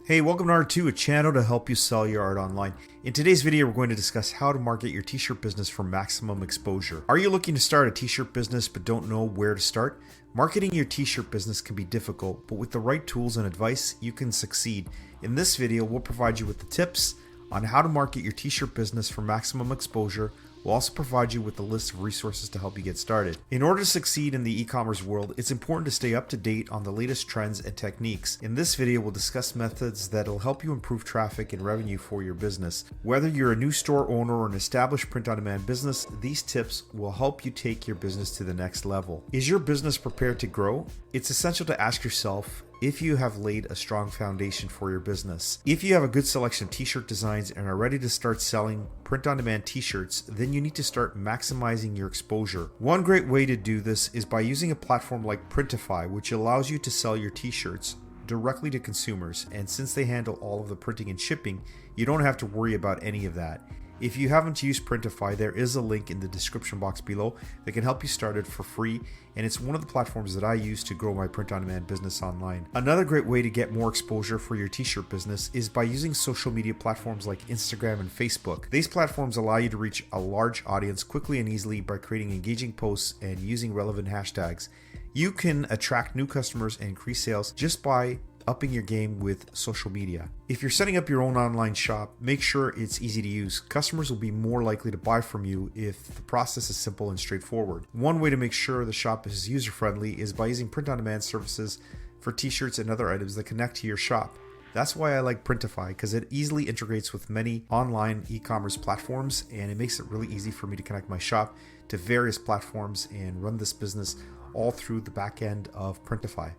Hey, welcome to Art2, a channel to help you sell your art online. In today's video, we're going to discuss how to market your t-shirt business for maximum exposure. Are you looking to start a t-shirt business but don't know where to start? Marketing your t-shirt business can be difficult, but with the right tools and advice, you can succeed. In this video, we'll provide you with the tips on how to market your t-shirt business for maximum exposure. We'll also provide you with a list of resources to help you get started. In order to succeed in the e-commerce world, it's important to stay up to date on the latest trends and techniques. In this video, we'll discuss methods that'll help you improve traffic and revenue for your business. Whether you're a new store owner or an established print-on-demand business, these tips will help you take your business to the next level. Is your business prepared to grow? It's essential to ask yourself if you have laid a strong foundation for your business. If you have a good selection of t-shirt designs and are ready to start selling print-on-demand t-shirts, then you need to start maximizing your exposure. One great way to do this is by using a platform like Printify, which allows you to sell your t-shirts directly to consumers. And since they handle all of the printing and shipping, you don't have to worry about any of that. If you haven't used Printify, there is a link in the description box below that can help you start it for free, and it's one of the platforms that I use to grow my print-on-demand business online. Another great way to get more exposure for your t-shirt business is by using social media platforms like Instagram and Facebook. These platforms allow you to reach a large audience quickly and easily by creating engaging posts and using relevant hashtags. You can attract new customers and increase sales just by upping your game with social media. If you're setting up your own online shop, make sure it's easy to use. Customers will be more likely to buy from you if the process is simple and straightforward. One way to make sure the shop is user-friendly is by using print-on-demand services for t-shirts and other items that connect to your shop. That's why I like Printify, because it easily integrates with many online e-commerce platforms, and it makes it really easy for me to connect my shop to various platforms and run this business all through the back end of Printify.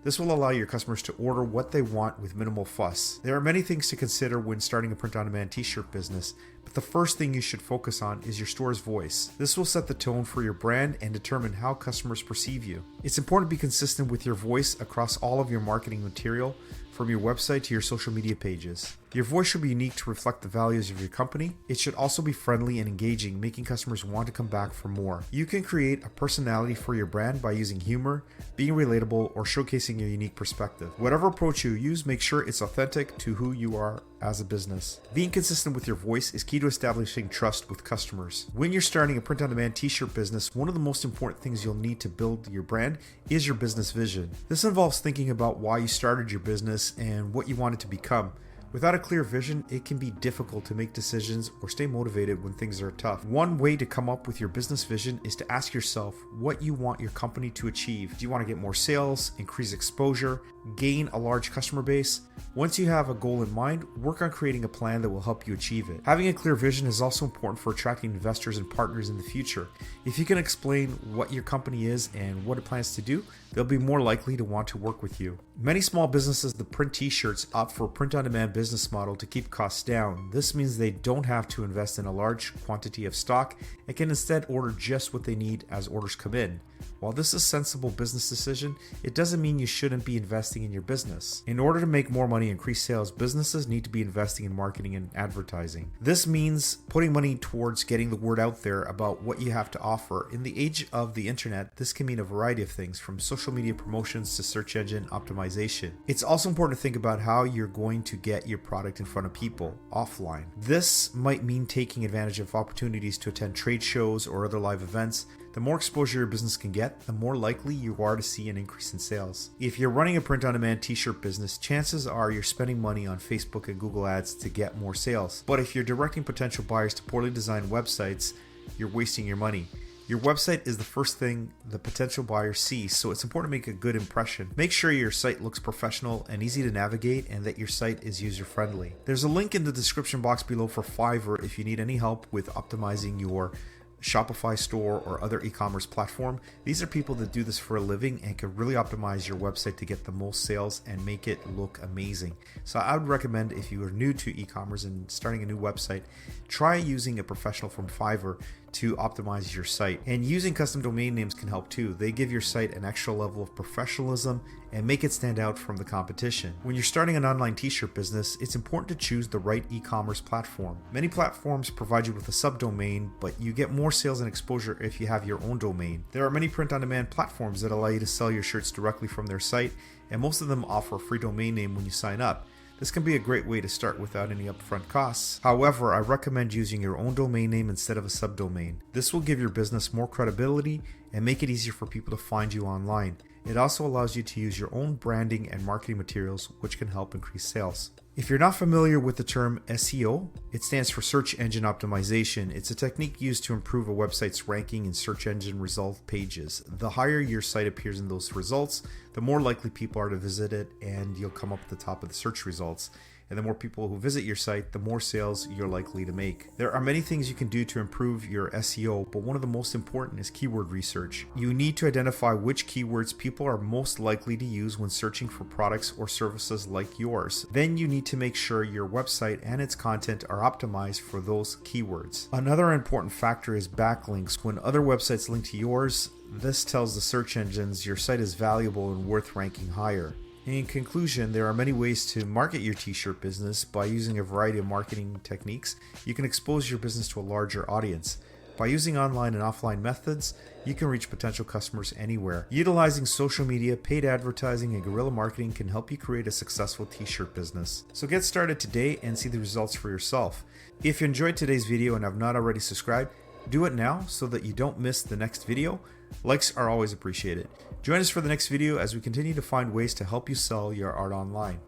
This will allow your customers to order what they want with minimal fuss. There are many things to consider when starting a print-on-demand t-shirt business, but the first thing you should focus on is your store's voice. This will set the tone for your brand and determine how customers perceive you. It's important to be consistent with your voice across all of your marketing material, from your website to your social media pages. Your voice should be unique to reflect the values of your company. It should also be friendly and engaging, making customers want to come back for more. You can create a personality for your brand by using humor, being relatable, or showcasing your unique perspective. Whatever approach you use, make sure it's authentic to who you are as a business. Being consistent with your voice is key to establishing trust with customers. When you're starting a print-on-demand t-shirt business, one of the most important things you'll need to build your brand is your business vision. This involves thinking about why you started your business and what you want it to become. Without a clear vision, it can be difficult to make decisions or stay motivated when things are tough. One way to come up with your business vision is to ask yourself what you want your company to achieve. Do you want to get more sales, increase exposure, gain a large customer base? Once you have a goal in mind, work on creating a plan that will help you achieve it. Having a clear vision is also important for attracting investors and partners in the future. If you can explain what your company is and what it plans to do, they'll be more likely to want to work with you. Many small businesses that print t-shirts opt for a print-on-demand business model to keep costs down. This means they don't have to invest in a large quantity of stock and can instead order just what they need as orders come in. While this is a sensible business decision, it doesn't mean you shouldn't be investing in your business. In order to make more money and increase sales, businesses need to be investing in marketing and advertising. This means putting money towards getting the word out there about what you have to offer. In the age of the internet, this can mean a variety of things, from social media promotions to search engine optimization. It's also important to think about how you're going to get your product in front of people offline. This might mean taking advantage of opportunities to attend trade shows or other live events. The more exposure your business can get, the more likely you are to see an increase in sales. If you're running a print-on-demand t-shirt business, chances are you're spending money on Facebook and Google ads to get more sales. But if you're directing potential buyers to poorly designed websites, you're wasting your money. Your website is the first thing the potential buyer sees, so it's important to make a good impression. Make sure your site looks professional and easy to navigate, and that your site is user-friendly. There's a link in the description box below for Fiverr if you need any help with optimizing your Shopify store or other e-commerce platform. These are people that do this for a living and can really optimize your website to get the most sales and make it look amazing. So I would recommend, if you are new to e-commerce and starting a new website, try using a professional from Fiverr to optimize your site. And using custom domain names can help too. They give your site an extra level of professionalism and make it stand out from the competition. When you're starting an online t-shirt business, it's important to choose the right e-commerce platform. Many platforms provide you with a subdomain, but you get more sales and exposure if you have your own domain. There are many print-on-demand platforms that allow you to sell your shirts directly from their site, and most of them offer a free domain name when you sign up. This can be a great way to start without any upfront costs. However, I recommend using your own domain name instead of a subdomain. This will give your business more credibility and make it easier for people to find you online. It also allows you to use your own branding and marketing materials, which can help increase sales. If you're not familiar with the term SEO, it stands for Search Engine Optimization. It's a technique used to improve a website's ranking in search engine result pages. The higher your site appears in those results, the more likely people are to visit it, and you'll come up at the top of the search results. And the more people who visit your site, the more sales you're likely to make. There are many things you can do to improve your SEO, but one of the most important is keyword research. You need to identify which keywords people are most likely to use when searching for products or services like yours. Then you need to make sure your website and its content are optimized for those keywords. Another important factor is backlinks. When other websites link to yours, this tells the search engines your site is valuable and worth ranking higher. In conclusion, there are many ways to market your t-shirt business. By using a variety of marketing techniques, you can expose your business to a larger audience. By using online and offline methods, you can reach potential customers anywhere. Utilizing social media, paid advertising, and guerrilla marketing can help you create a successful t-shirt business. So get started today and see the results for yourself. If you enjoyed today's video and have not already subscribed, do it now so that you don't miss the next video. Likes are always appreciated. Join us for the next video as we continue to find ways to help you sell your art online.